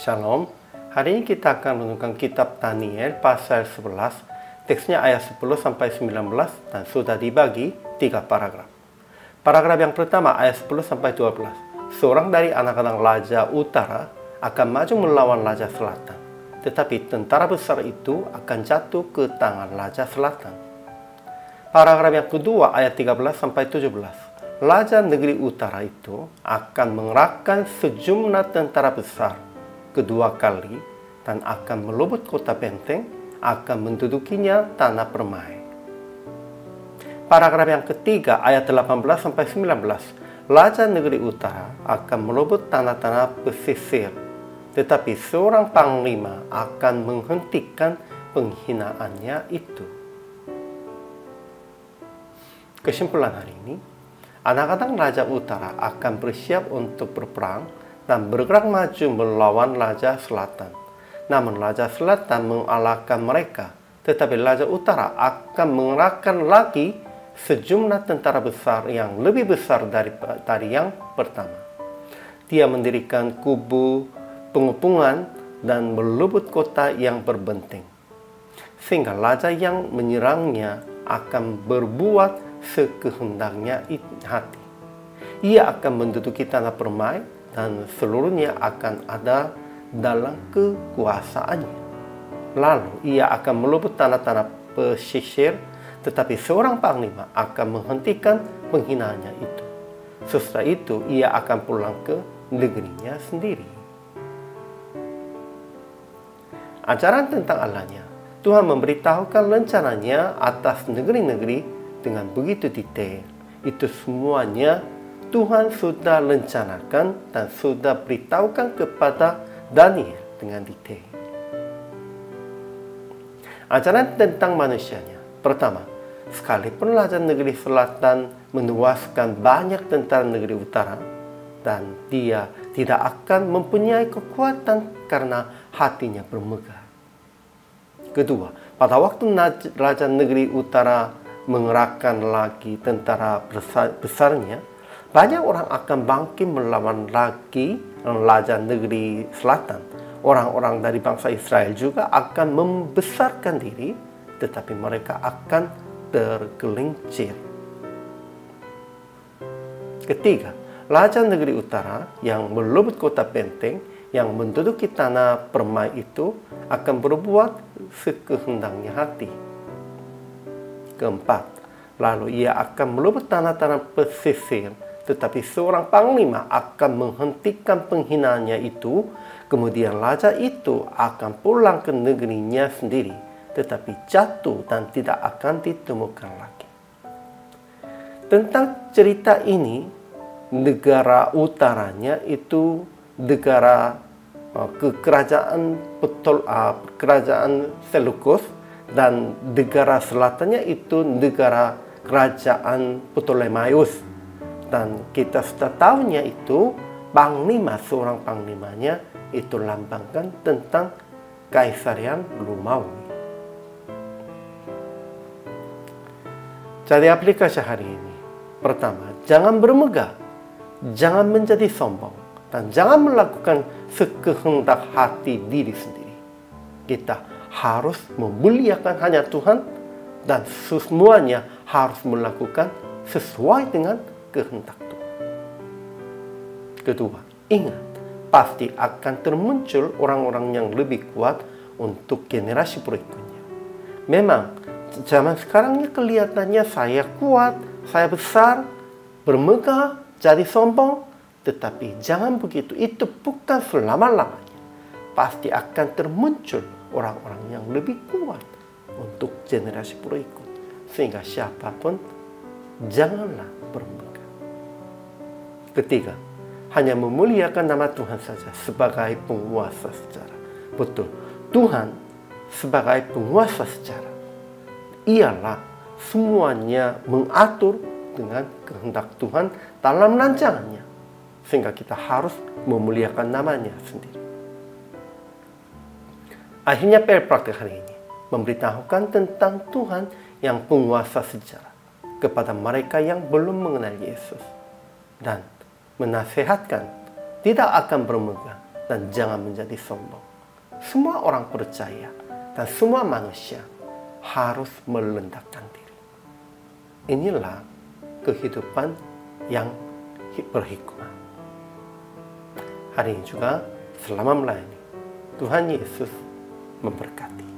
Shalom, hari ini kita akan renungkan kitab Daniel pasal 11, teksnya ayat 10 sampai 19 dan sudah dibagi 3 paragraf. Paragraf yang pertama ayat 10 sampai 12. Seorang dari anak-anak Raja Utara akan maju melawan Raja Selatan, tetapi tentara besar itu akan jatuh ke tangan Raja Selatan. Paragraf yang kedua ayat 13 sampai 17. Raja negeri utara itu akan mengerahkan sejumlah tentara besar kedua kali dan akan melebut kota benteng, akan mendudukinya tanah permai. Paragraf yang ketiga ayat 18 sampai 19. Raja negeri utara akan melebut tanah-tanah pesisir, tetapi seorang panglima akan menghentikan penghinaannya itu. Kesimpulan hari ini, anak-anak Raja Utara akan bersiap untuk berperang dan bergerak maju melawan Raja Selatan. Namun Raja Selatan mengalahkan mereka, tetapi Raja Utara akan mengerahkan lagi sejumlah tentara besar yang lebih besar dari yang pertama. Dia mendirikan kubu pengepungan dan melebut kota yang berbenteng, sehingga raja yang menyerangnya akan berbuat sekehendaknya hati. Ia akan menduduki tanah permai dan seluruhnya akan ada dalam kekuasaannya. Lalu ia akan melebut tanah-tanah pesisir, tetapi seorang panglima akan menghentikan penghinaannya itu. Setelah itu ia akan pulang ke negerinya sendiri. Ajaran tentang Allahnya, Tuhan memberitahukan rencananya atas negeri-negeri dengan begitu detail. Itu semuanya Tuhan sudah rencanakan dan sudah beritahukan kepada Daniel dengan detail. Ajaran tentang manusianya. Pertama, sekalipun Raja negeri selatan menewaskan banyak tentara negeri utara, dan dia tidak akan mempunyai kekuatan karena hatinya bermegah. Kedua, pada waktu Raja negeri utara mengerahkan lagi tentara besarnya, banyak orang akan bangkit melawan lagi Raja negeri selatan. Orang-orang dari bangsa Israel juga akan membesarkan diri, tetapi mereka akan tergelincir. Ketiga, Raja negeri utara yang melebut kota benteng, yang menduduki tanah permai itu akan berbuat sekehendaknya hati. Keempat, lalu ia akan melebut tanah-tanah pesisir, tetapi seorang panglima akan menghentikan penghinaannya itu. Kemudian raja itu akan pulang ke negerinya sendiri, tetapi jatuh dan tidak akan ditemukan lagi. Tentang cerita ini, negara utaranya itu negara kerajaan Seleukus, dan negara selatannya itu negara kerajaan Ptolemaios. Dan kita sudah tahunya itu panglima, seorang panglimanya itu lambangkan tentang Kaisarian Romawi. Jadi aplikasi hari ini, pertama, jangan bermegah, jangan menjadi sombong, dan jangan melakukan sekehendak hati diri sendiri. Kita harus memuliakan hanya Tuhan, dan semuanya harus melakukan sesuai dengan kehendak Tuhan. Kedua, ingat, pasti akan termuncul orang-orang yang lebih kuat untuk generasi berikutnya. Memang zaman sekarang kelihatannya saya kuat, saya besar, bermegah, jadi sombong, tetapi jangan begitu. Itu bukan selama-lamanya. Pasti akan termuncul orang-orang yang lebih kuat untuk generasi berikut, sehingga siapapun janganlah bermegah. Ketiga, hanya memuliakan nama Tuhan saja sebagai penguasa sejarah. Betul, Tuhan sebagai penguasa sejarah, ialah semuanya mengatur dengan kehendak Tuhan dalam rancangannya, sehingga kita harus memuliakan namanya sendiri. Akhirnya praktik hari ini memberitahukan tentang Tuhan yang penguasa sejarah kepada mereka yang belum mengenal Yesus, dan menasehatkan tidak akan bermegah dan jangan menjadi sombong. Semua orang percaya dan semua manusia harus melendakkan diri. Inilah kehidupan yang berhikmah. Hari ini juga selama melayani, Tuhan Yesus memberkati.